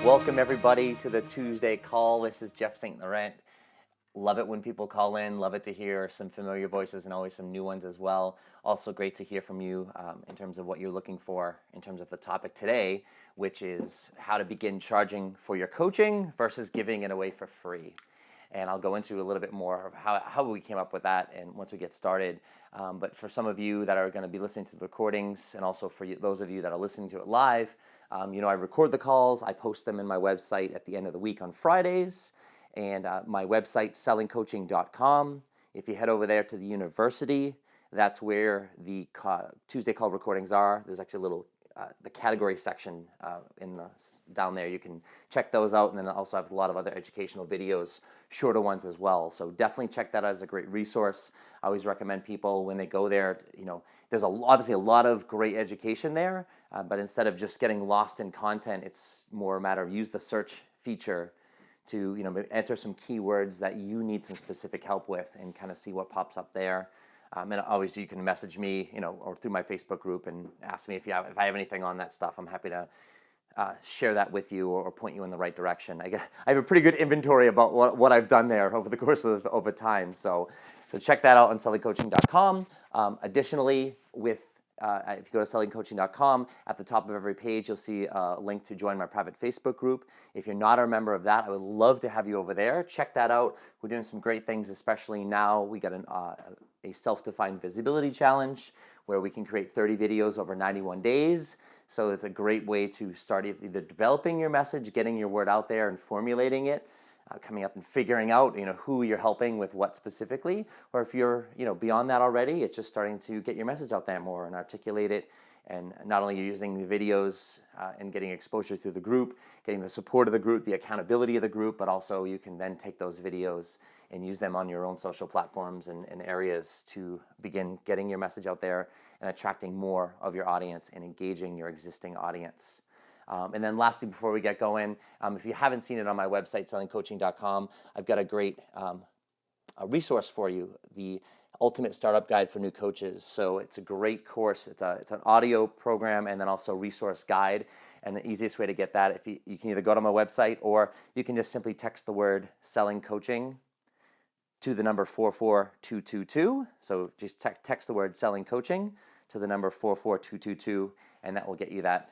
Welcome everybody to the Tuesday call. This is Jeff St Laurent. Love it when people call in. Love it to hear some familiar voices and always some new ones as well. Also great to hear from you in terms of what you're looking for in terms of the topic today, which is how to begin charging for your coaching versus giving it away for free. And I'll go into a little bit more of how we came up with that and once we get started. But for some of you that are going to be listening to the recordings and also for those of you that are listening to it live, I record the calls. I post them in my website at the end of the week on Fridays. And my website, sellingcoaching.com. If you head over there to the university, that's where the Tuesday call recordings are. There's actually a little, the category section down there. You can check those out, and then it also has a lot of other educational videos, shorter ones as well. So definitely check that out as a great resource. I always recommend people when they go there, there's obviously a lot of great education there, but instead of just getting lost in content, it's more a matter of use the search feature to enter some keywords that you need some specific help with and kind of see what pops up there. And always you can message me, or through my Facebook group and ask me if I have anything on that stuff. I'm happy to share that with you or point you in the right direction. I have a pretty good inventory about what I've done there over the course of over time. So check that out on sellingcoaching.com. Additionally, if you go to sellingcoaching.com, at the top of every page, you'll see a link to join my private Facebook group. If you're not a member of that, I would love to have you over there. Check that out. We're doing some great things, especially now. We got a self-defined visibility challenge where we can create 30 videos over 91 days. So it's a great way to start either developing your message, getting your word out there and formulating it, coming up and figuring out who you're helping with what specifically, or if you're beyond that already, it's just starting to get your message out there more and articulate it. And not only you're using the videos and getting exposure through the group, getting the support of the group, the accountability of the group, but also you can then take those videos and use them on your own social platforms and areas to begin getting your message out there and attracting more of your audience and engaging your existing audience. And then lastly, before we get going, if you haven't seen it on my website, sellingcoaching.com, I've got a great a resource for you, the Ultimate Startup Guide for New Coaches. So it's a great course. It's an audio program and then also resource guide. And the easiest way to get that, if you can either go to my website or you can just simply text the word Selling Coaching to the number 44222. So just text the word Selling Coaching to the number 44222, and that will get you that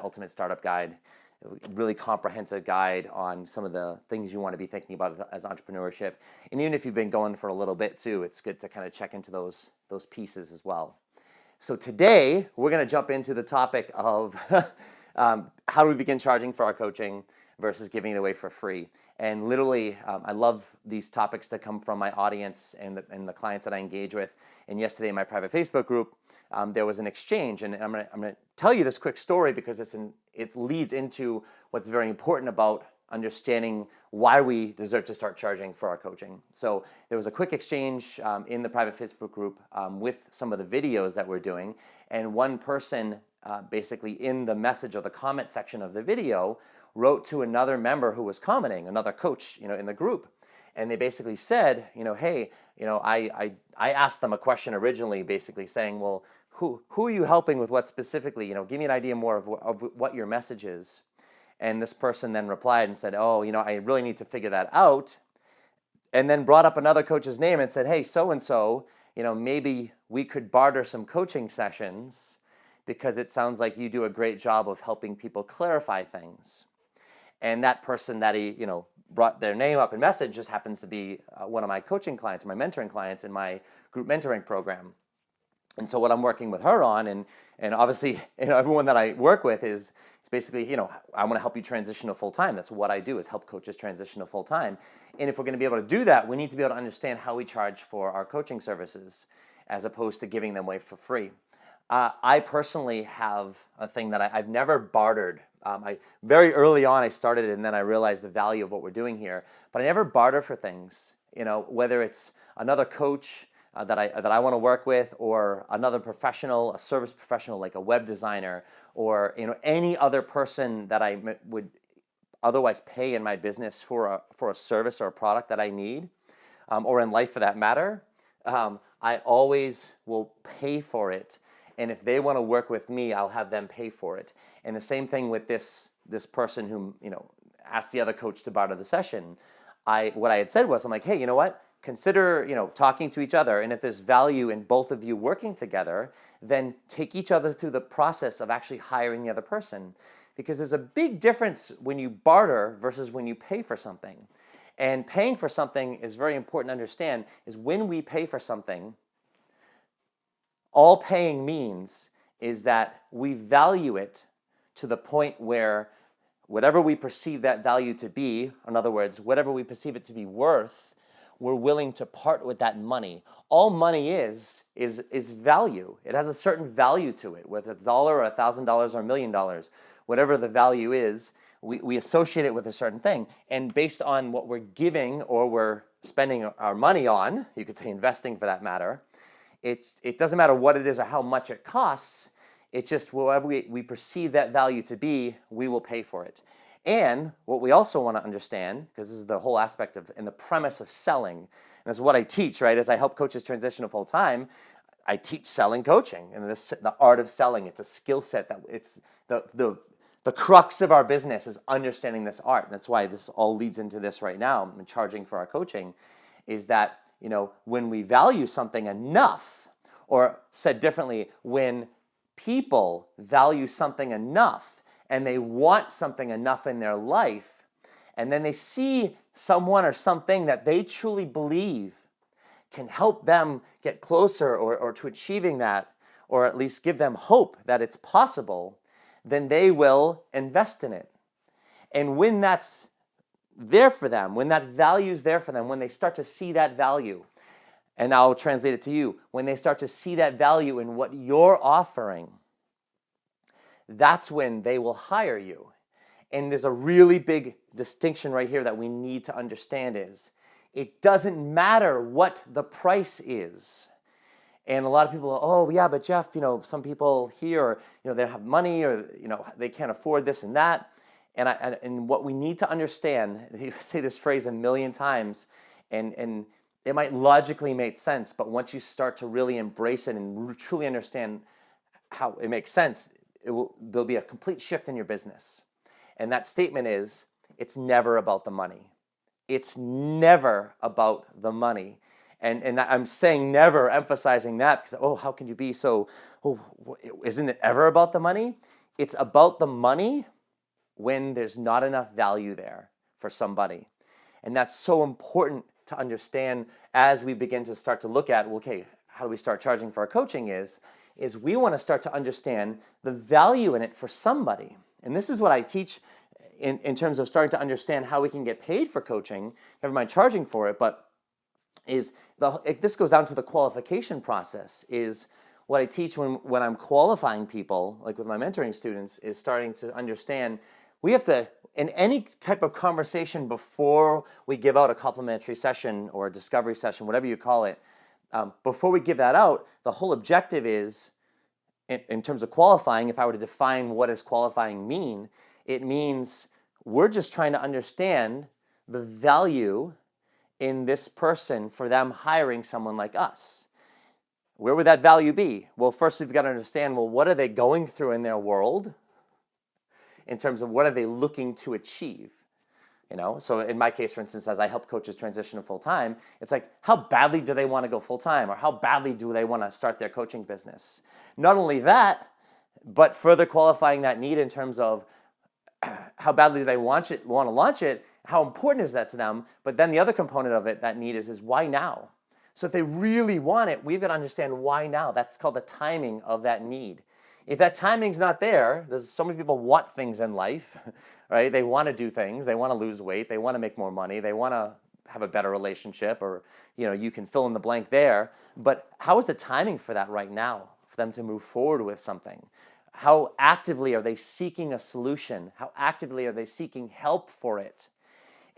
Ultimate Startup Guide. A really comprehensive guide on some of the things you want to be thinking about as entrepreneurship. And even if you've been going for a little bit too, it's good to kind of check into those pieces as well. So today, we're going to jump into the topic of how do we begin charging for our coaching versus giving it away for free. And literally, I love these topics to come from my audience and the clients that I engage with. And yesterday in my private Facebook group, there was an exchange, and I'm gonna tell you this quick story because it leads into what's very important about understanding why we deserve to start charging for our coaching. So there was a quick exchange in the private Facebook group with some of the videos that we're doing, and one person basically in the message or the comment section of the video wrote to another member who was commenting, another coach, in the group. And they basically said, hey, I asked them a question originally, basically saying, well, who are you helping with what specifically? Give me an idea more of what your message is. And this person then replied and said, oh, I really need to figure that out. And then brought up another coach's name and said, hey, so-and-so, maybe we could barter some coaching sessions because it sounds like you do a great job of helping people clarify things. And that person that he, brought their name up in message just happens to be one of my coaching clients, my mentoring clients in my group mentoring program. And so what I'm working with her on, and obviously everyone that I work with is basically, I want to help you transition to full-time. That's what I do, is help coaches transition to full-time. And if we're going to be able to do that, we need to be able to understand how we charge for our coaching services as opposed to giving them away for free. I personally have a thing that I've never bartered. Very early on I started, and then I realized the value of what we're doing here. But I never barter for things. Whether it's another coach that I want to work with, or another professional, a service professional like a web designer, or any other person that I would otherwise pay in my business for a service or a product that I need, or in life for that matter. I always will pay for it and if they want to work with me, I'll have them pay for it. And the same thing with this person who, asked the other coach to barter the session. What I had said was, I'm like, hey, you know what? Consider, talking to each other, and if there's value in both of you working together, then take each other through the process of actually hiring the other person. Because there's a big difference when you barter versus when you pay for something. And paying for something is very important to understand, is when we pay for something, all paying means is that we value it to the point where whatever we perceive that value to be, in other words, whatever we perceive it to be worth, we're willing to part with that money. All money is value. It has a certain value to it, whether it's $1 or $1,000 or $1 million, whatever the value is, we associate it with a certain thing. And based on what we're giving or we're spending our money on, you could say investing for that matter, it doesn't matter what it is or how much it costs. It's just whatever we perceive that value to be, we will pay for it. And what we also want to understand, because this is the whole aspect of and the premise of selling, and this is what I teach, right? As I help coaches transition to full time, I teach selling coaching, and the art of selling. It's a skill set that it's the crux of our business is understanding this art. And that's why this all leads into this right now. And charging for our coaching is that when we value something enough, or said differently, when people value something enough and they want something enough in their life, and then they see someone or something that they truly believe can help them get closer or to achieving that, or at least give them hope that it's possible, then they will invest in it. And when that's there for them, when that value is there for them, when they start to see that value, and I'll translate it to you, when they start to see that value in what you're offering, that's when they will hire you. And there's a really big distinction right here that we need to understand is, it doesn't matter what the price is. And a lot of people are, oh yeah, but Jeff, some people here, they have money or, they can't afford this and that. And what we need to understand, you say this phrase a million times, and it might logically make sense, but once you start to really embrace it and truly understand how it makes sense, there'll be a complete shift in your business. And that statement is, it's never about the money. It's never about the money. And I'm saying never, emphasizing that, because, how can you be so, isn't it ever about the money? It's about the money when there's not enough value there for somebody. And that's so important to understand as we begin to start to look at, how do we start charging for our coaching is we want to start to understand the value in it for somebody. And this is what I teach in terms of starting to understand how we can get paid for coaching, never mind charging for it, but this goes down to the qualification process, is what I teach when I'm qualifying people, like with my mentoring students, is starting to understand we have to, in any type of conversation before we give out a complimentary session or a discovery session, whatever you call it, before we give that out, the whole objective is, in terms of qualifying, if I were to define what does qualifying mean, it means we're just trying to understand the value in this person for them hiring someone like us. Where would that value be? Well, first we've got to understand, what are they going through in their world in terms of what are they looking to achieve? So in my case, for instance, as I help coaches transition to full-time, it's like, how badly do they want to go full-time, or how badly do they want to start their coaching business? Not only that, but further qualifying that need in terms of how badly do they want to launch it, how important is that to them? But then the other component of it, that need is why now? So if they really want it, we've got to understand why now. That's called the timing of that need. If that timing's not there, there's so many people want things in life, right? They want to do things. They want to lose weight. They want to make more money. They want to have a better relationship, or you can fill in the blank there. But how is the timing for that right now, for them to move forward with something? How actively are they seeking a solution? How actively are they seeking help for it?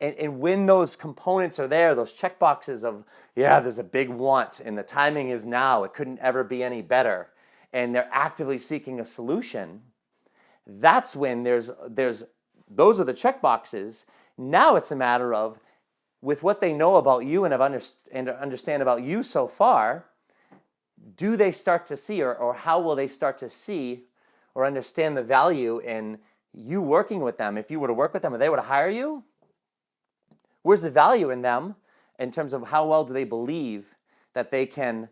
And when those components are there, those check boxes of, there's a big want and the timing is now, it couldn't ever be any better, and they're actively seeking a solution, that's when those are the check boxes. Now it's a matter of, with what they know about you and understand about you so far, do they start to see, or how will they start to see or understand the value in you working with them? If you were to work with them and they were to hire you, where's the value in them in terms of how well do they believe that they can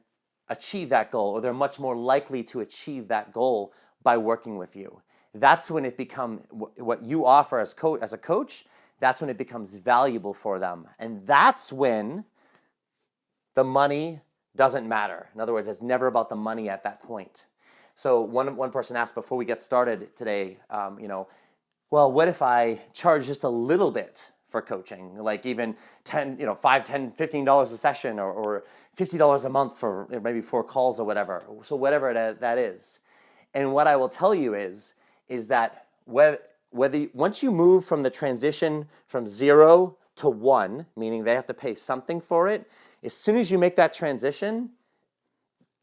achieve that goal, or they're much more likely to achieve that goal by working with you? That's when it becomes what you offer as a coach, that's when it becomes valuable for them. And that's when the money doesn't matter. In other words, it's never about the money at that point. So one person asked before we get started today, well, what if I charge just a little bit for coaching, like even $5, $10, $15 a session, or $50 a month for maybe 4 calls or whatever. So whatever that is. And what I will tell you is that once you move from the transition from 0 to 1, meaning they have to pay something for it, as soon as you make that transition,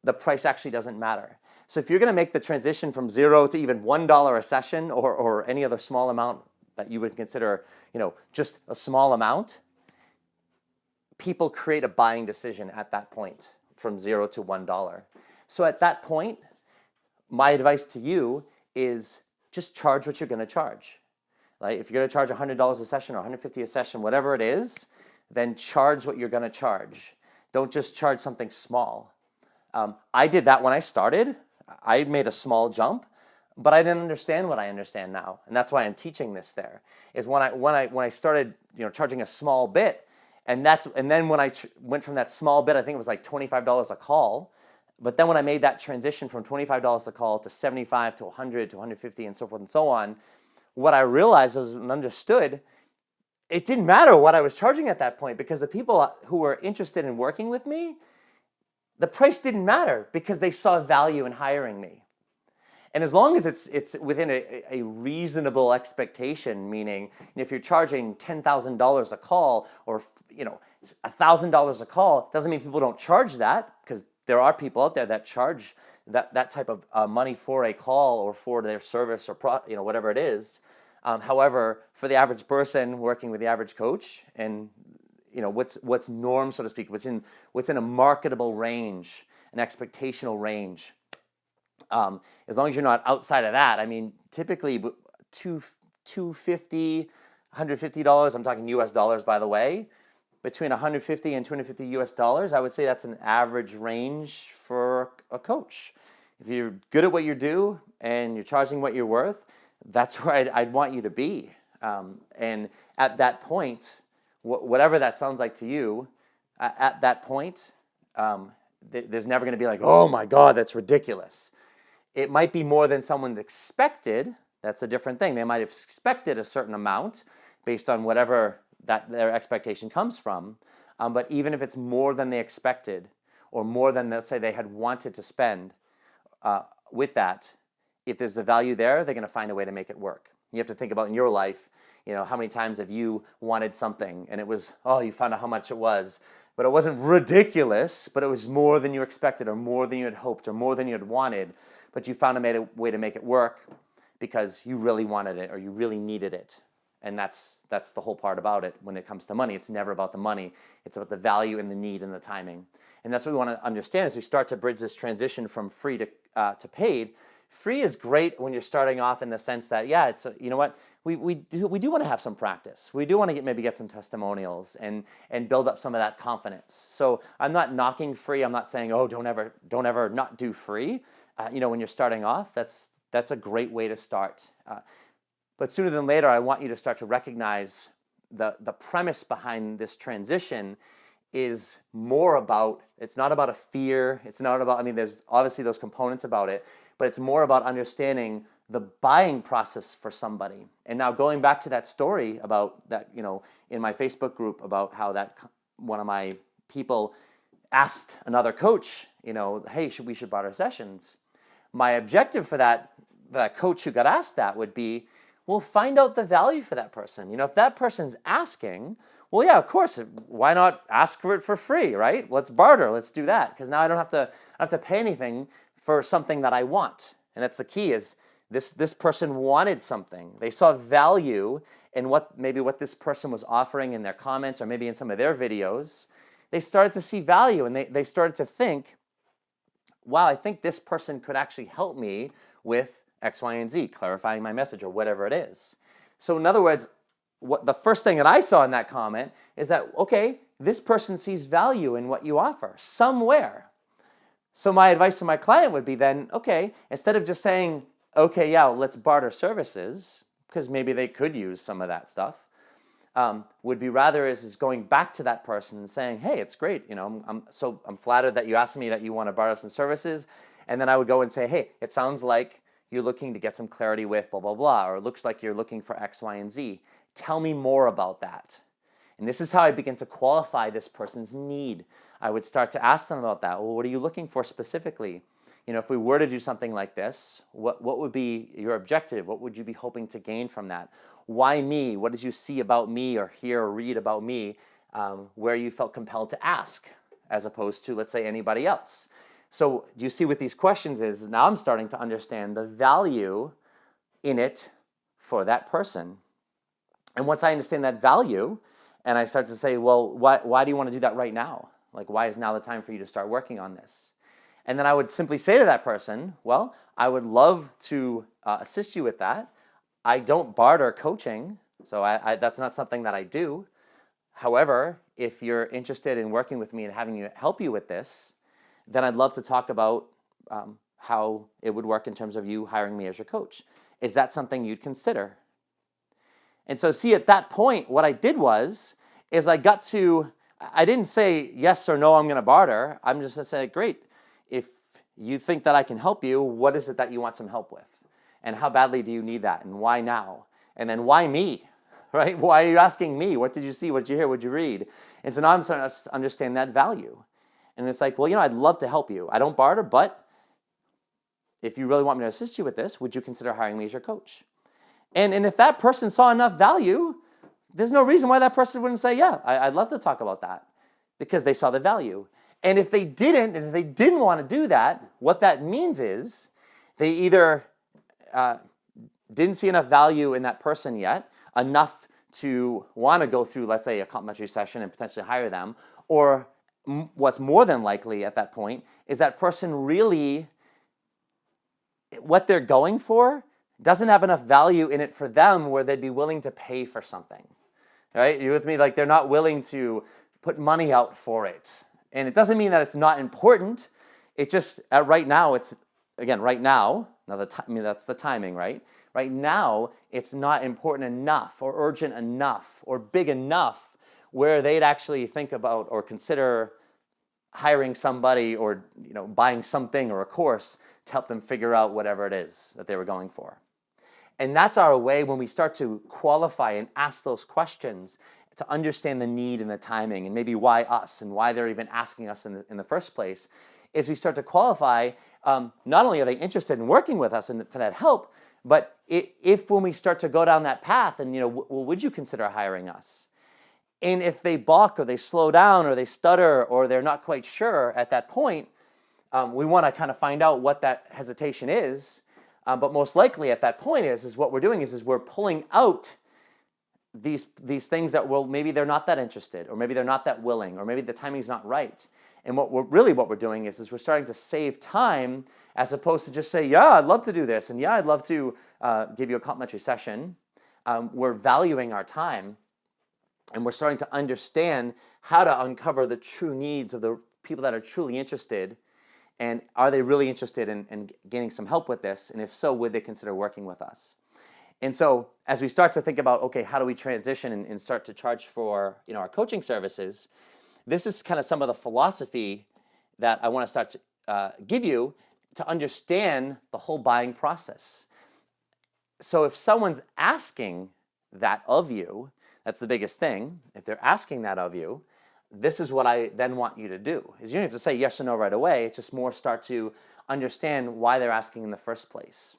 the price actually doesn't matter. So if you're going to make the transition from 0 to even $1 a session, or any other small amount that you would consider, just a small amount, people create a buying decision at that point from 0 to $1. So at that point, my advice to you is just charge what you're going to charge. Like if you're going to charge $100 a session or $150 a session, whatever it is, then charge what you're going to charge. Don't just charge something small. I did that when I started. I made a small jump, but I didn't understand what I understand now, and that's why I'm teaching this. There is when I started, charging a small bit, and then when I went from that small bit, I think it was like $25 a call. But then when I made that transition from $25 a call to $75 to $100 to $150 and so forth and so on, what I realized was and understood, it didn't matter what I was charging at that point, because the people who were interested in working with me, the price didn't matter because they saw value in hiring me. And as long as it's within a reasonable expectation, meaning if you're charging $10,000 a call or $1,000 a call, doesn't mean people don't charge that, because there are people out there that charge that type of money for a call or for their service or whatever it is. However, for the average person working with the average coach, and what's norm, so to speak, what's in a marketable range, an expectational range. As long as you're not outside of that, I mean, typically $250, $150. I'm talking U.S. dollars, by the way. Between $150 and $250 U.S. dollars, I would say that's an average range for a coach. If you're good at what you do and you're charging what you're worth, that's where I'd want you to be. And at that point, whatever that sounds like to you, at that point, there's never going to be like, oh my God, that's ridiculous. It might be more than someone expected. That's a different thing. They might have expected a certain amount based on whatever that their expectation comes from. But even if it's more than they expected, or more than, let's say, they had wanted to spend with that, if there's a value there, they're going to find a way to make it work. You have to think about in your life, how many times have you wanted something and it was, you found out how much it was, but it wasn't ridiculous, but it was more than you expected, or more than you had hoped, or more than you had wanted, but you found a way to make it work because you really wanted it or you really needed it. And that's the whole part about it when it comes to money. It's never about the money. It's about the value and the need and the timing. And that's what we want to understand as we start to bridge this transition from free to paid. Free is great when you're starting off in the sense that, it's we do want to have some practice. We do want to maybe get some testimonials and build up some of that confidence. So I'm not knocking free. I'm not saying, don't ever not do free. When you're starting off, that's a great way to start. But sooner than later, I want you to start to recognize the premise behind this transition is more about, it's not about a fear. It's not about, there's obviously those components about it, but it's more about understanding the buying process for somebody. And now going back to that story about that, in my Facebook group about how that one of my people asked another coach, hey, we should barter sessions. My objective for that coach who got asked that would be, well, find out the value for that person. If that person's asking, well, yeah, of course, why not ask for it for free, right? Let's barter, let's do that, because now I don't have to pay anything for something that I want. And that's the key is this person wanted something. They saw value in what this person was offering in their comments or maybe in some of their videos. They started to see value and they started to think, wow, I think this person could actually help me with X, Y, and Z, clarifying my message or whatever it is. So in other words, what the first thing that I saw in that comment is that, okay, this person sees value in what you offer somewhere. So my advice to my client would be then, okay, instead of just saying, okay, yeah, let's barter services, because maybe they could use some of that stuff, would be rather is going back to that person and saying, hey, it's great, I'm flattered that you asked me that you want to barter some services, and then I would go and say, hey, it sounds like you're looking to get some clarity with blah, blah, blah, or it looks like you're looking for X, Y, and Z. Tell me more about that. And this is how I begin to qualify this person's need. I would start to ask them about that. Well, what are you looking for specifically? If we were to do something like this, what would be your objective? What would you be hoping to gain from that? Why me? What did you see about me or hear or read about me where you felt compelled to ask as opposed to, let's say, anybody else? So do you see what these questions is? Now I'm starting to understand the value in it for that person. And once I understand that value, and I start to say, well, why do you want to do that right now? Like, why is now the time for you to start working on this? And then I would simply say to that person, well, I would love to assist you with that. I don't barter coaching, so that's not something that I do. However, if you're interested in working with me and having you help you with this, then I'd love to talk about how it would work in terms of you hiring me as your coach. Is that something you'd consider? And so see, at that point, what I did is I didn't say yes or no, I'm going to barter. I'm just going to say, great, if you think that I can help you, what is it that you want some help with? And how badly do you need that? And why now? And then why me? Right? Why are you asking me? What did you see? What did you hear? What did you read? And so now I'm starting to understand that value. And it's like, well, I'd love to help you. I don't barter, but if you really want me to assist you with this, would you consider hiring me as your coach? And if that person saw enough value, there's no reason why that person wouldn't say, yeah, I'd love to talk about that, because they saw the value. And if they didn't want to do that, what that means is they either didn't see enough value in that person yet, enough to want to go through, let's say, a complimentary session and potentially hire them, or what's more than likely at that point is that person really, what they're going for doesn't have enough value in it for them where they'd be willing to pay for something. Right? You with me? Like, they're not willing to put money out for it. And it doesn't mean that it's not important. It just, right now, that's the timing, right? Right now, it's not important enough or urgent enough or big enough where they'd actually think about or consider hiring somebody or buying something or a course to help them figure out whatever it is that they were going for. And that's our way when we start to qualify and ask those questions to understand the need and the timing and maybe why us and why they're even asking us in the first place, is we start to qualify, not only are they interested in working with us and for that help, but if when we start to go down that path and, would you consider hiring us? And if they balk or they slow down or they stutter or they're not quite sure at that point, we want to kind of find out what that hesitation is. But most likely at that point is what we're doing is we're pulling out these things that, well, maybe they're not that interested, or maybe they're not that willing, or maybe the timing's not right. And what we're doing is we're starting to save time as opposed to just say, yeah, I'd love to do this, and yeah, I'd love to give you a complimentary session. We're valuing our time, and we're starting to understand how to uncover the true needs of the people that are truly interested. And are they really interested in gaining some help with this? And if so, would they consider working with us? And so as we start to think about, okay, how do we transition and start to charge for our coaching services, this is kind of some of the philosophy that I want to start to give you to understand the whole buying process. So if someone's asking that of you, that's the biggest thing. If they're asking that of you, this is what I then want you to do. Is you don't have to say yes or no right away. It's just more start to understand why they're asking in the first place.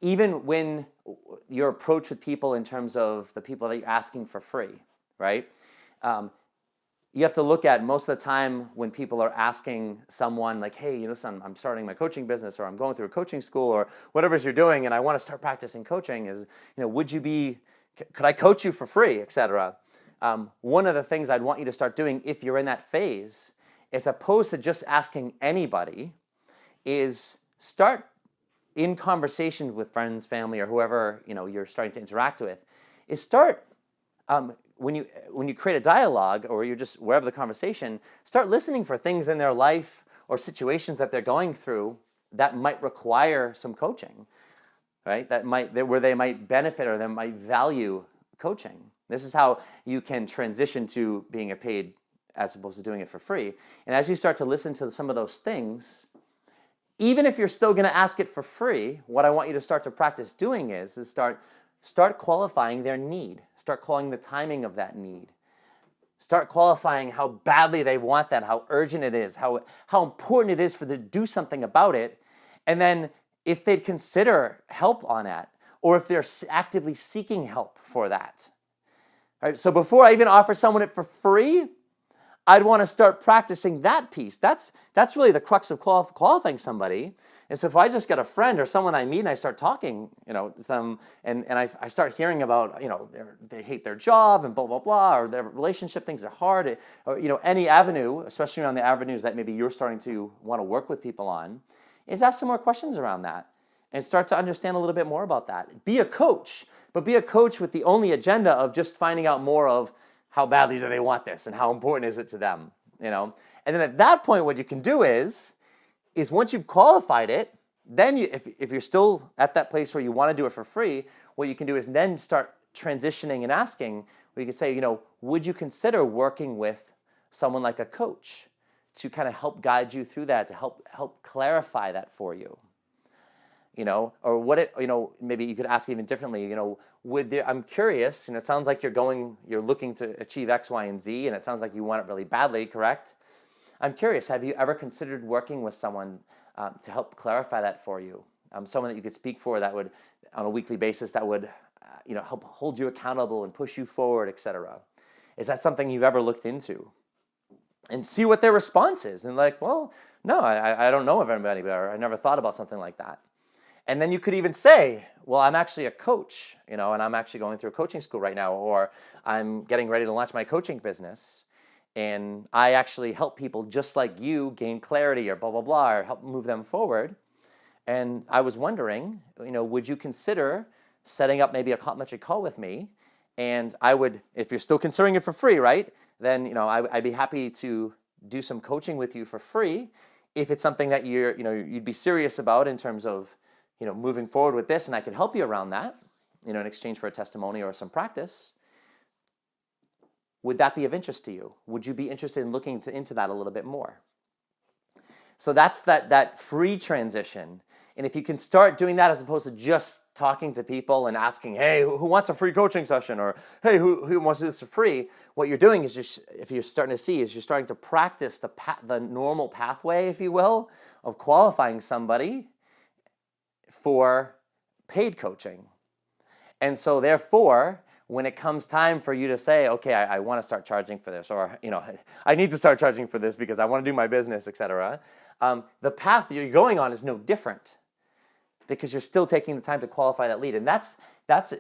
Even when your approach with people in terms of the people that you're asking for free, right? You have to look at most of the time when people are asking someone like, hey, listen, I'm starting my coaching business, or I'm going through a coaching school, or whatever it is you're doing, and I want to start practicing coaching, is, could I coach you for free, etc. One of the things I'd want you to start doing if you're in that phase as opposed to just asking anybody, is start in conversation with friends, family, or whoever you're starting to interact with. Is start when you create a dialogue, or you're just wherever the conversation, start listening for things in their life or situations that they're going through that might require some coaching, right? Where they might benefit or they might value coaching. This is how you can transition to being a paid as opposed to doing it for free. And as you start to listen to some of those things, even if you're still going to ask it for free, what I want you to start to practice doing is start qualifying their need. Start calling the timing of that need. Start qualifying how badly they want that, how urgent it is, how important it is for them to do something about it. And then if they'd consider help on that, or if they're actively seeking help for that. All right, so before I even offer someone it for free, I'd want to start practicing that piece. That's really the crux of qualifying somebody. And so if I just get a friend or someone I meet and I start talking, to them, and I start hearing about, they hate their job and blah, blah, blah, or their relationship, things are hard, or, any avenue, especially around the avenues that maybe you're starting to want to work with people on, is ask some more questions around that and start to understand a little bit more about that. Be a coach, but be a coach with the only agenda of just finding out more of how badly do they want this and how important is it to them, And then at that point, what you can do is once you've qualified it, then if you're still at that place where you want to do it for free, what you can do is then start transitioning and asking, where you can say, would you consider working with someone like a coach to kind of help guide you through that, to help clarify that for you? Or maybe you could ask even differently, I'm curious, it sounds like you're looking to achieve X, Y, and Z, and it sounds like you want it really badly, correct? I'm curious, have you ever considered working with someone to help clarify that for you? Someone that you could speak for that would, on a weekly basis, that would, help hold you accountable and push you forward, etc. Is that something you've ever looked into? And see what their response is. And well, no, I don't know of anybody, or I never thought about something like that. And then you could even say, well, I'm actually a coach, and I'm actually going through a coaching school right now, or I'm getting ready to launch my coaching business. And I actually help people just like you gain clarity or blah, blah, blah, or help move them forward. And I was wondering, would you consider setting up maybe a complimentary call with me? And I would, if you're still considering it for free, right? Then, I'd be happy to do some coaching with you for free if it's something that you'd be serious about in terms of, moving forward with this, and I can help you around that, in exchange for a testimony or some practice. Would that be of interest to you? Would you be interested in looking into that a little bit more? So that's that free transition. And if you can start doing that as opposed to just talking to people and asking, hey, who wants a free coaching session? Or, hey, who wants to do this for free? What you're doing is if you're starting to see, is you're starting to practice the normal pathway, if you will, of qualifying somebody for paid coaching. And so therefore, when it comes time for you to say, okay, I want to start charging for this, or I need to start charging for this because I want to do my business, etc. The path you're going on is no different, because you're still taking the time to qualify that lead. And that's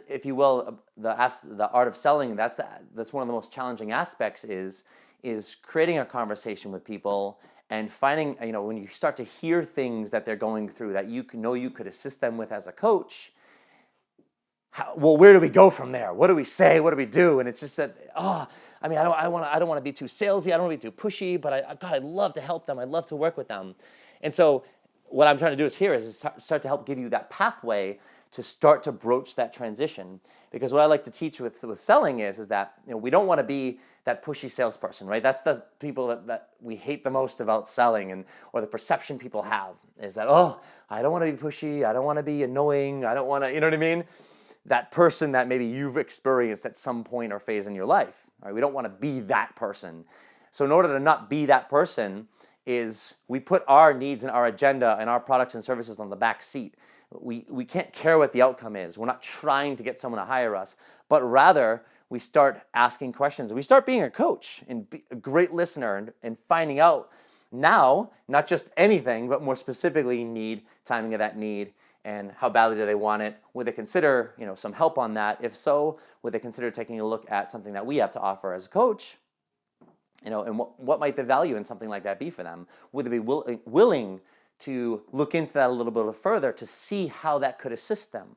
if you will, the art of selling. That's one of the most challenging aspects is creating a conversation with people and finding, when you start to hear things that they're going through that you could assist them with as a coach. Where do we go from there? What do we say? What do we do? And it's just that, I don't want to be too salesy. I don't want to be too pushy, but I'd love to help them. I'd love to work with them. And so what I'm trying to do is start to help give you that pathway to start to broach that transition. Because what I like to teach with selling is that we don't want to be that pushy salesperson, right? That's the people that we hate the most about selling, or the perception people have is that, I don't want to be pushy, I don't want to be annoying, I don't want to, you know what I mean? That person that maybe you've experienced at some point or phase in your life, right? We don't want to be that person. So in order to not be that person is we put our needs and our agenda and our products and services on the back seat. We can't care what the outcome is. We're not trying to get someone to hire us, but rather we start asking questions. We start being a coach and be a great listener and finding out now, not just anything, but more specifically timing of that need, and how badly do they want it? Would they consider, some help on that? If so, would they consider taking a look at something that we have to offer as a coach? And what might the value in something like that be for them? Would they be willing to look into that a little bit further to see how that could assist them?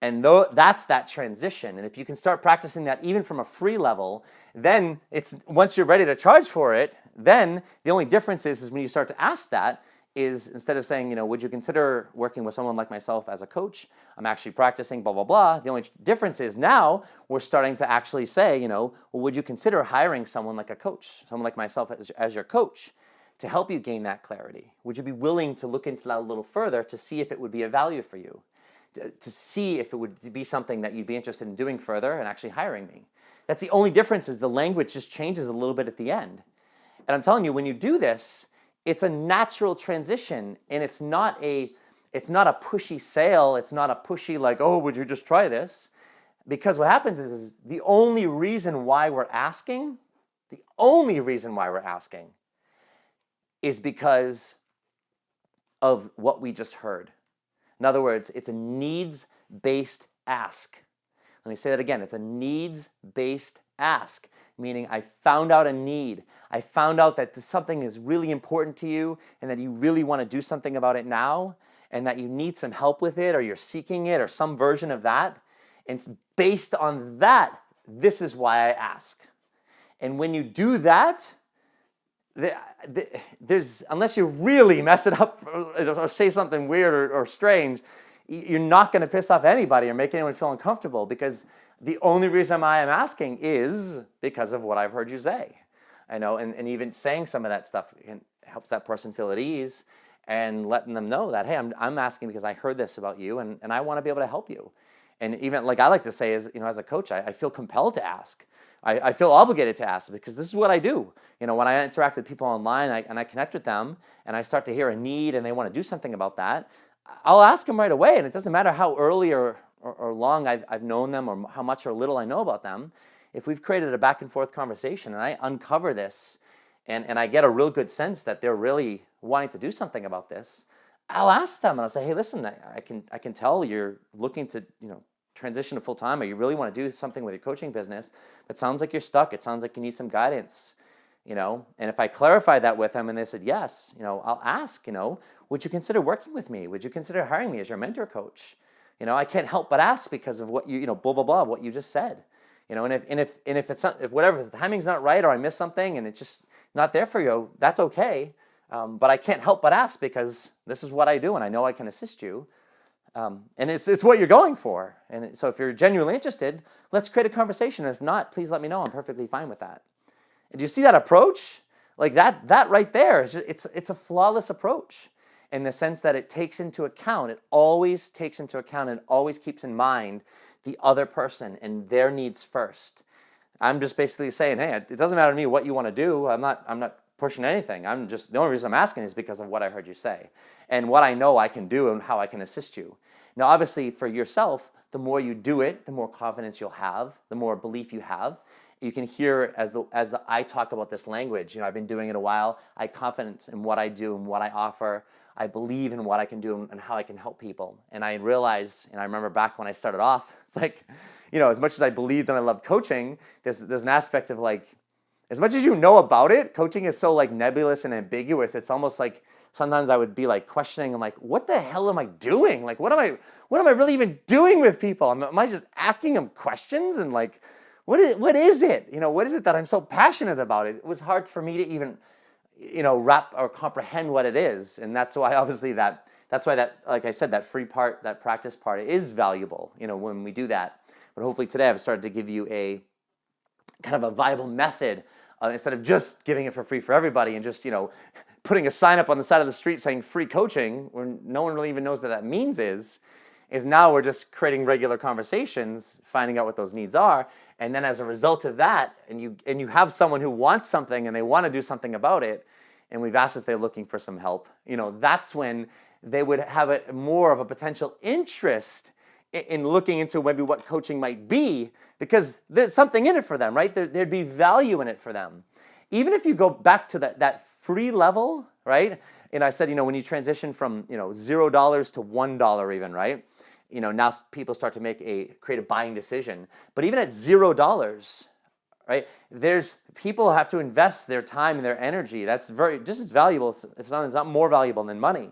And that's that transition. And if you can start practicing that even from a free level, then once you're ready to charge for it, then the only difference is when you start to ask that is instead of saying, would you consider working with someone like myself as a coach? I'm actually practicing, blah, blah, blah. The only difference is now we're starting to actually say, well, would you consider hiring someone like a coach, someone like myself as your coach to help you gain that clarity? Would you be willing to look into that a little further to see if it would be of value for you? To see if it would be something that you'd be interested in doing further and actually hiring me. That's the only difference, is the language just changes a little bit at the end. And I'm telling you, when you do this, it's a natural transition, and it's not a pushy sale. It's not a pushy like, oh, would you just try this? Because what happens is the only reason why we're asking, is because of what we just heard. In other words, it's a needs-based ask. Let me say that again. It's a needs-based ask, meaning I found out a need. I found out that something is really important to you and that you really want to do something about it now and that you need some help with it or you're seeking it or some version of that. And it's based on that, this is why I ask. And when you do that, unless you really mess it up or say something weird or strange, you're not going to piss off anybody or make anyone feel uncomfortable, because the only reason I am asking is because of what I've heard you say. And even saying some of that stuff helps that person feel at ease and letting them know that, hey, I'm asking because I heard this about you and I want to be able to help you. And even like I like to say is, as a coach, I feel compelled to ask. I feel obligated to ask because this is what I do. When I interact with people online and I connect with them and I start to hear a need and they want to do something about that, I'll ask them right away. And it doesn't matter how early or long I've known them or how much or little I know about them. If we've created a back and forth conversation and I uncover this and I get a real good sense that they're really wanting to do something about this, I'll ask them and I'll say, hey, listen, I can tell you're looking to, transition to full-time, or you really want to do something with your coaching business. It sounds like you're stuck. It sounds like you need some guidance, and if I clarify that with them and they said yes, I'll ask, would you consider working with me? Would you consider hiring me as your mentor coach? I can't help but ask because of what you, blah, blah, blah, what you just said, and if whatever, if the timing's not right or I miss something and it's just not there for you, that's okay. But I can't help but ask because this is what I do and I know I can assist you. And it's what you're going for. And so if you're genuinely interested, let's create a conversation. If not, please let me know. I'm perfectly fine with that. And do you see that approach? Like that right there, it's a flawless approach in the sense that it always takes into account and always keeps in mind the other person and their needs first. I'm just basically saying, hey, it doesn't matter to me what you want to do. I'm not pushing anything. The only reason I'm asking is because of what I heard you say and what I know I can do and how I can assist you. Now, obviously, for yourself, the more you do it, the more confidence you'll have, the more belief you have. You can hear as I talk about this language. I've been doing it a while. I have confidence in what I do and what I offer. I believe in what I can do and how I can help people. And I realize, and I remember back when I started off, it's like, as much as I believed and I love coaching, there's an aspect of like, as much as you know about it, coaching is so like nebulous and ambiguous. It's almost like sometimes I would be like questioning, I'm like, what the hell am I doing? Like, what am I really even doing with people? Am I just asking them questions? And like, what is it? What is it that I'm so passionate about? It was hard for me to even, wrap or comprehend what it is. And that's why obviously that's why like I said, that free part, that practice part is valuable, when we do that. But hopefully today I've started to give you a kind of a viable method instead of just giving it for free for everybody and just, putting a sign up on the side of the street saying free coaching where no one really even knows what that means is now we're just creating regular conversations, finding out what those needs are. And then as a result of that, and you have someone who wants something and they want to do something about it, and we've asked if they're looking for some help, that's when they would have more of a potential interest in looking into maybe what coaching might be, because there's something in it for them, right? There'd be value in it for them. Even if you go back to that free level, right? And I said, when you transition from, $0 to $1 even, right? Now people start to create a buying decision. But even at $0, right? There's people have to invest their time and their energy. That's just as valuable, if it's not more valuable than money.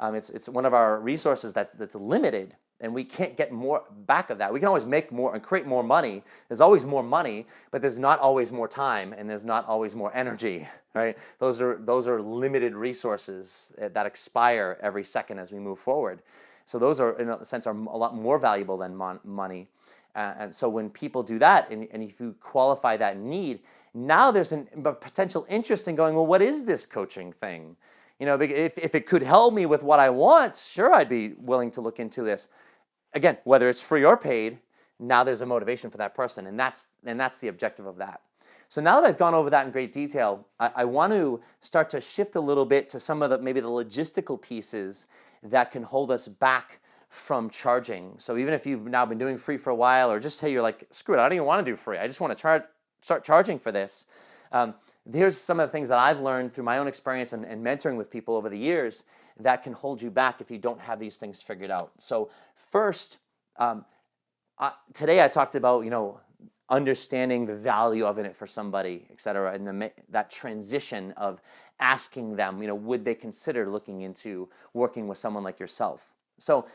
It's one of our resources that's limited, and we can't get more back of that. We can always make more and create more money. There's always more money, but there's not always more time, and there's not always more energy, right? Those are limited resources that expire every second as we move forward. So those are, in a sense, are a lot more valuable than money. And so when people do that, and if you qualify that need, now there's a potential interest in going, well, what is this coaching thing? If it could help me with what I want, sure, I'd be willing to look into this. Again, whether it's free or paid, now there's a motivation for that person, and that's the objective of that. So now that I've gone over that in great detail, I want to start to shift a little bit to some of maybe the logistical pieces that can hold us back from charging. So even if you've now been doing free for a while, or just, hey, you're like, screw it, I don't even want to do free. I just want to start charging for this. Here's some of the things that I've learned through my own experience and mentoring with people over the years that can hold you back if you don't have these things figured out. So first, today I talked about, understanding the value of it for somebody, et cetera, and that transition of asking them, would they consider looking into working with someone like yourself? So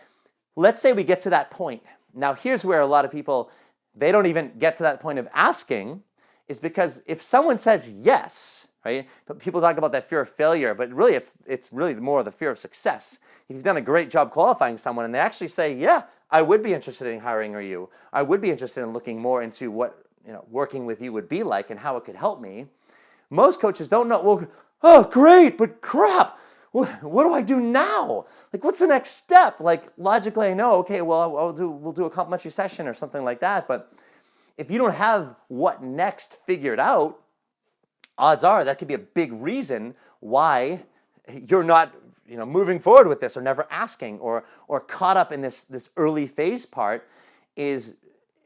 let's say we get to that point. Now, here's where a lot of people, they don't even get to that point of asking, is because if someone says yes, right? People talk about that fear of failure, but really it's really more of the fear of success. If you've done a great job qualifying someone and they actually say, yeah, I would be interested in hiring you. I would be interested in looking more into what working with you would be like and how it could help me. Most coaches don't know, well, oh, great, but crap. What do I do now? Like, what's the next step? Like, logically, I know, okay, well, we'll do a complimentary session or something like that. But if you don't have what next figured out, odds are that could be a big reason why you're not, moving forward with this, or never asking, or caught up in this early phase part. Is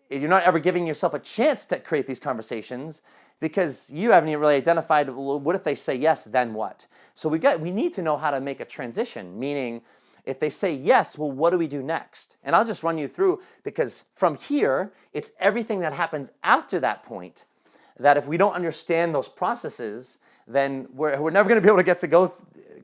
you're not ever giving yourself a chance to create these conversations, because you haven't even really identified, well, what if they say yes, then what? So we need to know how to make a transition, meaning if they say yes, well, what do we do next? And I'll just run you through, because from here, it's everything that happens after that point that if we don't understand those processes, then we're never going to be able to get to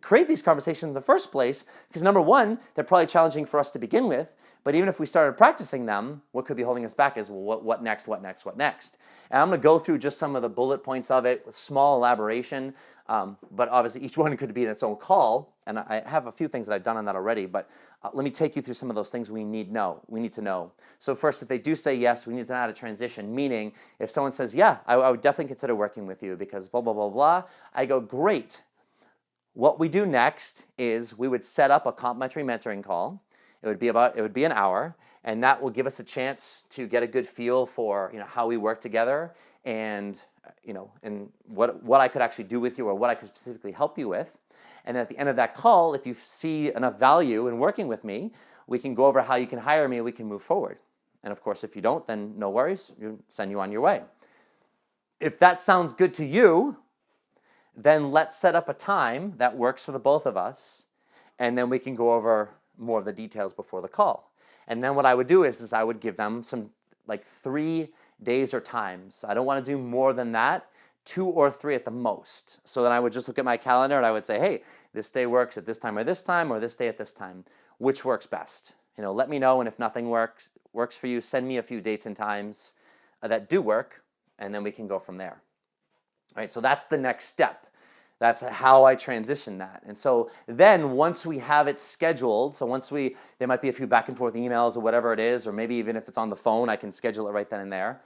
create these conversations in the first place, because number one, they're probably challenging for us to begin with. But even if we started practicing them, what could be holding us back is, well, what next, what next, what next? And I'm going to go through just some of the bullet points of it with small elaboration, but obviously each one could be in its own call, and I have a few things that I've done on that already, but let me take you through some of those things we need to know. So first, if they do say yes, we need to know how to transition, meaning if someone says, yeah, I would definitely consider working with you because blah, blah, blah, blah, I go, great. What we do next is we would set up a complimentary mentoring call. It would be an hour, and that will give us a chance to get a good feel for how we work together, and and what I could actually do with you, or what I could specifically help you with. And at the end of that call, if you see enough value in working with me, we can go over how you can hire me and we can move forward. And of course, if you don't, then no worries, send you on your way. If that sounds good to you, then let's set up a time that works for the both of us, and then we can go over more of the details before the call. And then what I would do is I would give them some 3 days or times. I don't want to do more than that, 2 or 3 at the most. So then I would just look at my calendar and I would say, hey, this day works at this time, or this day at this time. Which works best? Let me know, and if nothing works for you, send me a few dates and times that do work, and then we can go from there. All right, so that's the next step. That's how I transition that. And so then once we have it scheduled, there might be a few back and forth emails or whatever it is, or maybe even if it's on the phone, I can schedule it right then and there.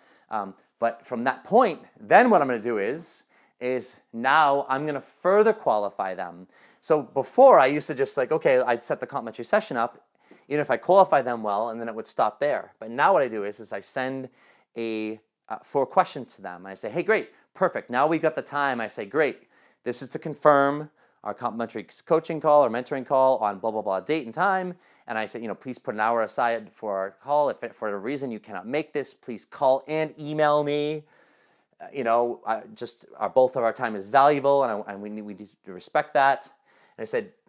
But from that point, then what I'm going to do is now I'm going to further qualify them. So before I used to just okay, I'd set the complimentary session up, even if I qualify them well, and then it would stop there. But now what I do is I send 4 questions to them. I say, hey, great, perfect. Now we got the time. I say, great. This is to confirm our complimentary coaching call or mentoring call on blah, blah, blah date and time. And I say, please put an hour aside for our call. If for a reason you cannot make this, please call and email me. Both of our time is valuable, and we need to respect that.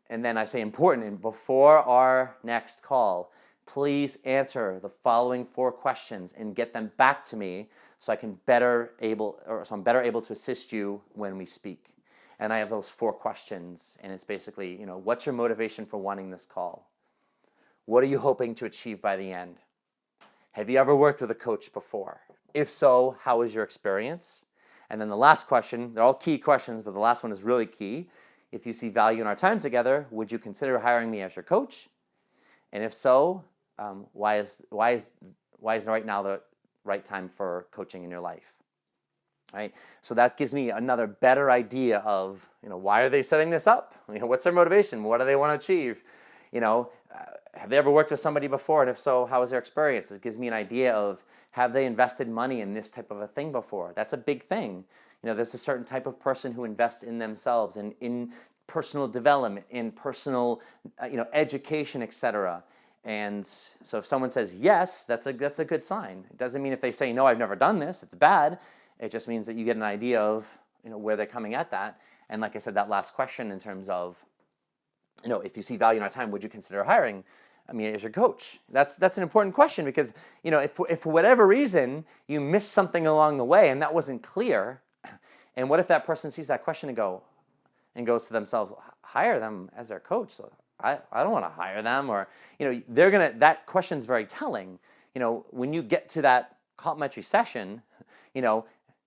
And then I say important, and before our next call, please answer the following 4 questions and get them back to me so I'm better able to assist you when we speak. And I have those 4 questions, and it's basically, what's your motivation for wanting this call? What are you hoping to achieve by the end? Have you ever worked with a coach before? If so, how was your experience? And then the last question, they're all key questions, but the last one is really key. If you see value in our time together, would you consider hiring me as your coach? And if so, why is right now the right time for coaching in your life? Right? So that gives me another better idea of, why are they setting this up? What's their motivation? What do they want to achieve? Have they ever worked with somebody before? And if so, how was their experience? It gives me an idea of, have they invested money in this type of a thing before? That's a big thing. There's a certain type of person who invests in themselves and in personal development, in personal, education, etc. And so if someone says yes, that's a good sign. It doesn't mean if they say, no, I've never done this, it's bad. It just means that you get an idea of, where they're coming at that. And like I said, that last question in terms of, if you see value in our time, would you consider hiring me as your coach? That's an important question, because, if for whatever reason you missed something along the way and that wasn't clear, and what if that person sees that question and goes to themselves, hire them as their coach? So I don't want to hire them, or, that question's very telling. When you get to that complimentary session,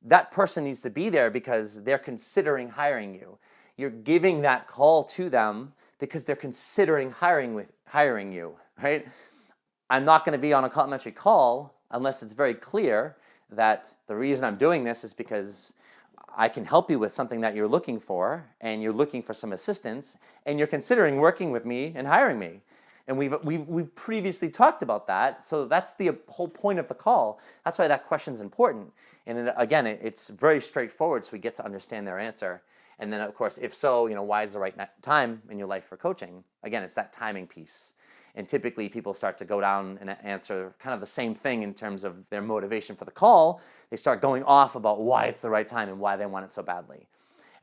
that person needs to be there because they're considering hiring you. You're giving that call to them because they're considering hiring you, right? I'm not going to be on a complimentary call unless it's very clear that the reason I'm doing this is because I can help you with something that you're looking for, and you're looking for some assistance, and you're considering working with me and hiring me. And we've previously talked about that, so that's the whole point of the call. That's why that question's important. And again, it's very straightforward, so we get to understand their answer. And then, of course, if so, why is the right time in your life for coaching? Again, it's that timing piece. And typically, people start to go down and answer kind of the same thing in terms of their motivation for the call. They start going off about why it's the right time and why they want it so badly.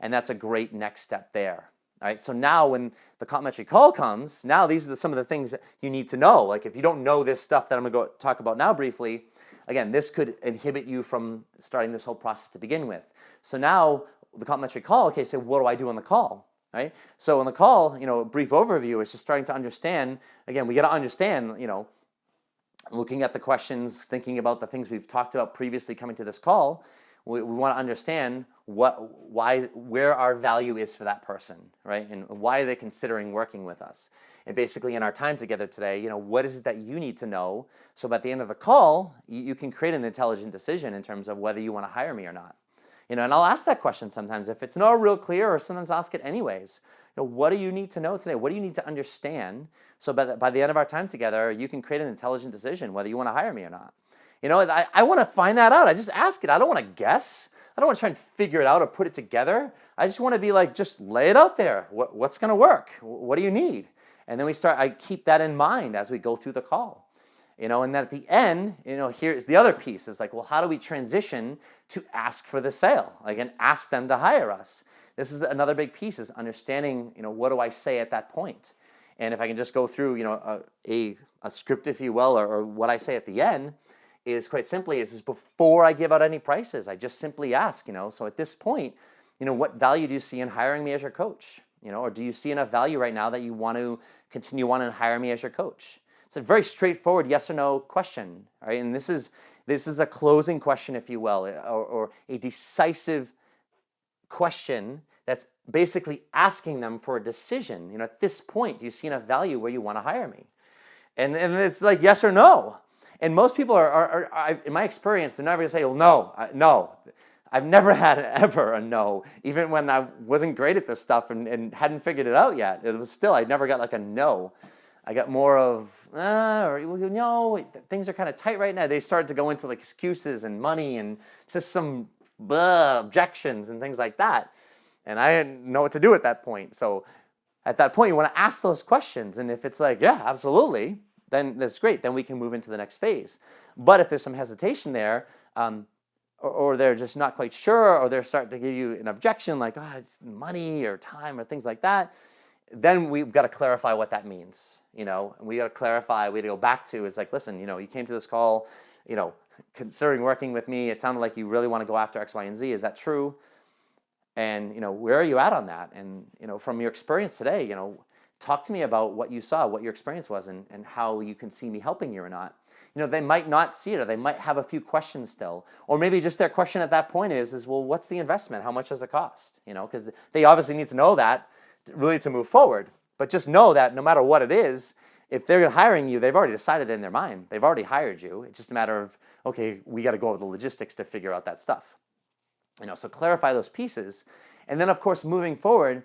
And that's a great next step there. All right, so now when the complimentary call comes, now these are some of the things that you need to know. Like if you don't know this stuff that I'm going to go talk about now briefly, again, this could inhibit you from starting this whole process to begin with. So now the complimentary call, okay, so what do I do on the call? Right? So on the call, a brief overview is just starting to understand. Again, we got to understand, looking at the questions, thinking about the things we've talked about previously coming to this call. We want to understand where our value is for that person, right? And why are they considering working with us? And basically in our time together today, what is it that you need to know so by the end of the call, you can create an intelligent decision in terms of whether you want to hire me or not. And I'll ask that question sometimes if it's not real clear, or sometimes I'll ask it anyways. What do you need to know today? What do you need to understand so by the end of our time together, you can create an intelligent decision whether you want to hire me or not? I want to find that out. I just ask it. I don't want to guess. I don't want to try and figure it out or put it together. I just want to be like, just lay it out there. What's going to work? What do you need? And then I keep that in mind as we go through the call. And then at the end, here's the other piece. Is like, well, how do we transition to ask for the sale? Like, and ask them to hire us. This is another big piece, is understanding, what do I say at that point? And if I can just go through, a script, if you will, or what I say at the end, is quite simply, is before I give out any prices, I just simply ask, so at this point, what value do you see in hiring me as your coach? Or do you see enough value right now that you want to continue on and hire me as your coach? It's a very straightforward yes or no question, right? And this is a closing question, if you will, or a decisive question that's basically asking them for a decision. At this point, do you see enough value where you want to hire me? And it's like yes or no. And most people are in my experience, they're never going to say, well, no. I've never had ever a no, even when I wasn't great at this stuff and hadn't figured it out yet. It was still, I never got like a no. I got more of, things are kind of tight right now. They started to go into like excuses and money and just some objections and things like that. And I didn't know what to do at that point. So at that point, you want to ask those questions. And if it's like, yeah, absolutely, then that's great. Then we can move into the next phase. But if there's some hesitation there, or they're just not quite sure, or they're starting to give you an objection like, it's money or time or things like that, then we've got to clarify what that means. We got to clarify, we got to go back to, is like, listen, you came to this call, considering working with me. It sounded like you really want to go after X, Y, and Z. Is that true? And, where are you at on that? And, from your experience today, talk to me about what you saw, what your experience was, and how you can see me helping you or not. They might not see it, or they might have a few questions still. Or maybe just their question at that point is well, what's the investment? How much does it cost? Because they obviously need to know that really to move forward. But just know that no matter what it is, if they're hiring you, they've already decided in their mind. They've already hired you. It's just a matter of, okay, we got to go over the logistics to figure out that stuff. So clarify those pieces. And then, of course, moving forward,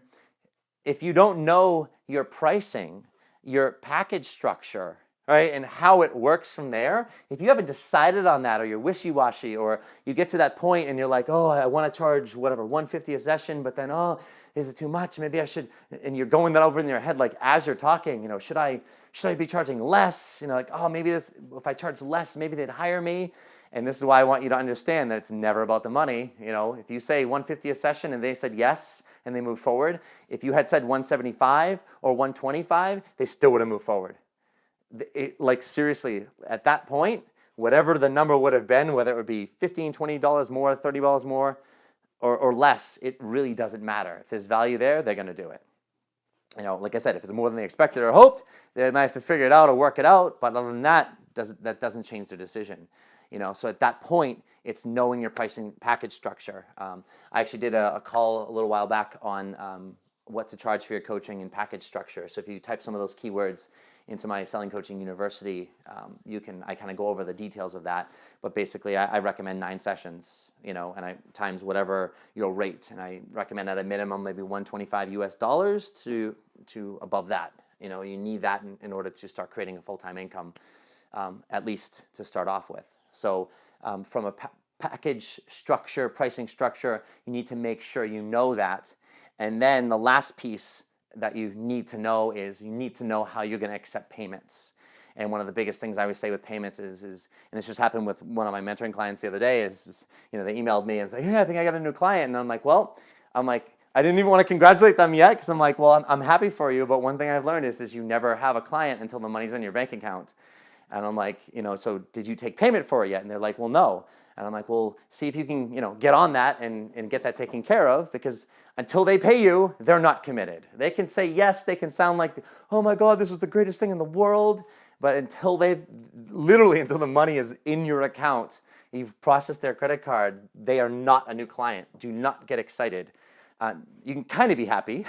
if you don't know your pricing, your package structure, right, and how it works from there, if you haven't decided on that, or you're wishy-washy, or you get to that point and you're like, oh, I want to charge whatever, $150 a session, but then, oh, is it too much? Maybe I should, and you're going that over in your head, like as you're talking, should I be charging less? Like, oh, maybe if I charge less, maybe they'd hire me. And this is why I want you to understand that it's never about the money. If you say $150 a session and they said yes and they move forward, if you had said $175 or $125, they still would have moved forward. Like seriously, at that point, whatever the number would have been, whether it would be $15, $20 more, $30 more, or less, it really doesn't matter. If there's value there, they're going to do it. Like I said, if it's more than they expected or hoped, they might have to figure it out or work it out. But other than that, that doesn't change their decision. So at that point, it's knowing your pricing package structure. I actually did a call a little while back on what to charge for your coaching and package structure. So if you type some of those keywords into my Selling Coaching University, I kind of go over the details of that. But basically, I recommend 9 sessions, and I times whatever your rate, and I recommend at a minimum maybe $125 US to above that. You need that in order to start creating a full-time income, at least to start off with. So from a package structure, pricing structure, you need to make sure you know that. And then the last piece that you need to know is you need to know how you're going to accept payments. And one of the biggest things I always say with payments is and this just happened with one of my mentoring clients the other day, is they emailed me and said, hey, I think I got a new client. And I'm like, I didn't even want to congratulate them yet, because I'm like, well, I'm happy for you, but one thing I've learned is you never have a client until the money's in your bank account. And I'm like, so did you take payment for it yet? And they're like, well, no. And I'm like, well, see if you can, get on that and get that taken care of, because until they pay you, they're not committed. They can say yes, they can sound like, oh my God, this is the greatest thing in the world. But until until the money is in your account, you've processed their credit card, they are not a new client. Do not get excited. You can kind of be happy,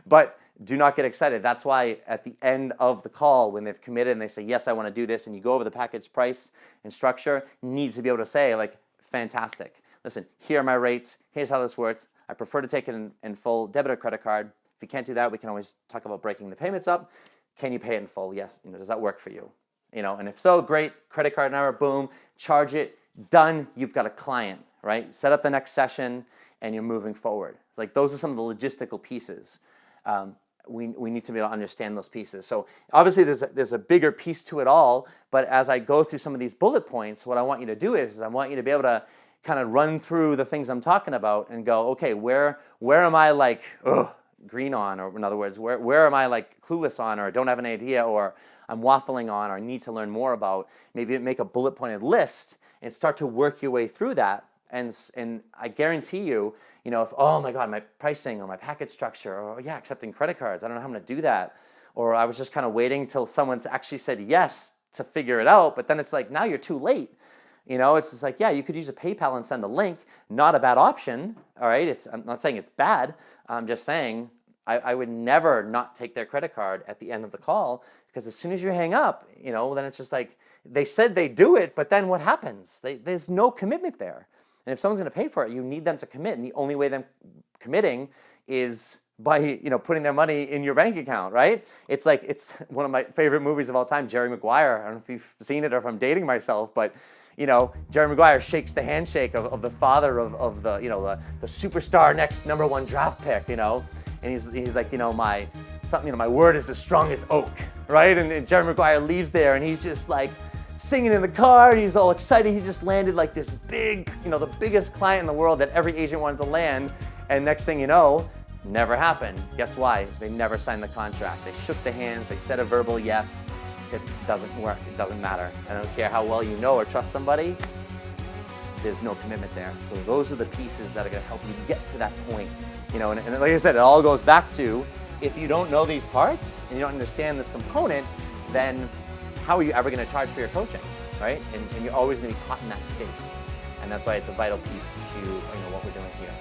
but do not get excited. That's why at the end of the call, when they've committed and they say, yes, I want to do this, and you go over the package price and structure, you need to be able to say, like, fantastic. Listen, here are my rates. Here's how this works. I prefer to take it in full, debit or credit card. If you can't do that, we can always talk about breaking the payments up. Can you pay it in full? Yes. Does that work for you? And if so, great. Credit card number, boom, charge it, done. You've got a client, right? Set up the next session, and you're moving forward. It's like those are some of the logistical pieces. We need to be able to understand those pieces. So obviously there's a bigger piece to it all, but as I go through some of these bullet points, what I want you to do is I want you to be able to kind of run through the things I'm talking about and go, okay, where am I like green on, or in other words, where am I like clueless on, or don't have an idea, or I'm waffling on, or need to learn more about. Maybe make a bullet pointed list and start to work your way through that. And I guarantee you, if, oh my God, my pricing or my package structure, or yeah, accepting credit cards, I don't know how I'm going to do that. Or I was just kind of waiting till someone's actually said yes to figure it out, but then it's like, now you're too late. It's just like, yeah, you could use a PayPal and send a link. Not a bad option, all right? I'm not saying it's bad. I'm just saying I would never not take their credit card at the end of the call, because as soon as you hang up, then it's just like, they said they do it, but then what happens? There's no commitment there. And if someone's going to pay for it, you need them to commit. And the only way them committing is by, putting their money in your bank account, right? It's one of my favorite movies of all time, Jerry Maguire. I don't know if you've seen it or if I'm dating myself, but, Jerry Maguire shakes the handshake of the father of the, the superstar next #1 draft pick, and he's like, my word is as strong as oak, right? And Jerry Maguire leaves there, and he's just like, singing in the car, and he's all excited. He just landed like this big, the biggest client in the world that every agent wanted to land. And next thing you know, never happened. Guess why? They never signed the contract. They shook the hands. They said a verbal yes, it doesn't work, it doesn't matter. I don't care how well you know or trust somebody, there's no commitment there. So those are the pieces that are gonna help you get to that point. You know, and like I said, it all goes back to, if you don't know these parts and you don't understand this component, then how are you ever gonna charge for your coaching, right? And you're always gonna be caught in that space. And that's why it's a vital piece to what we're doing here.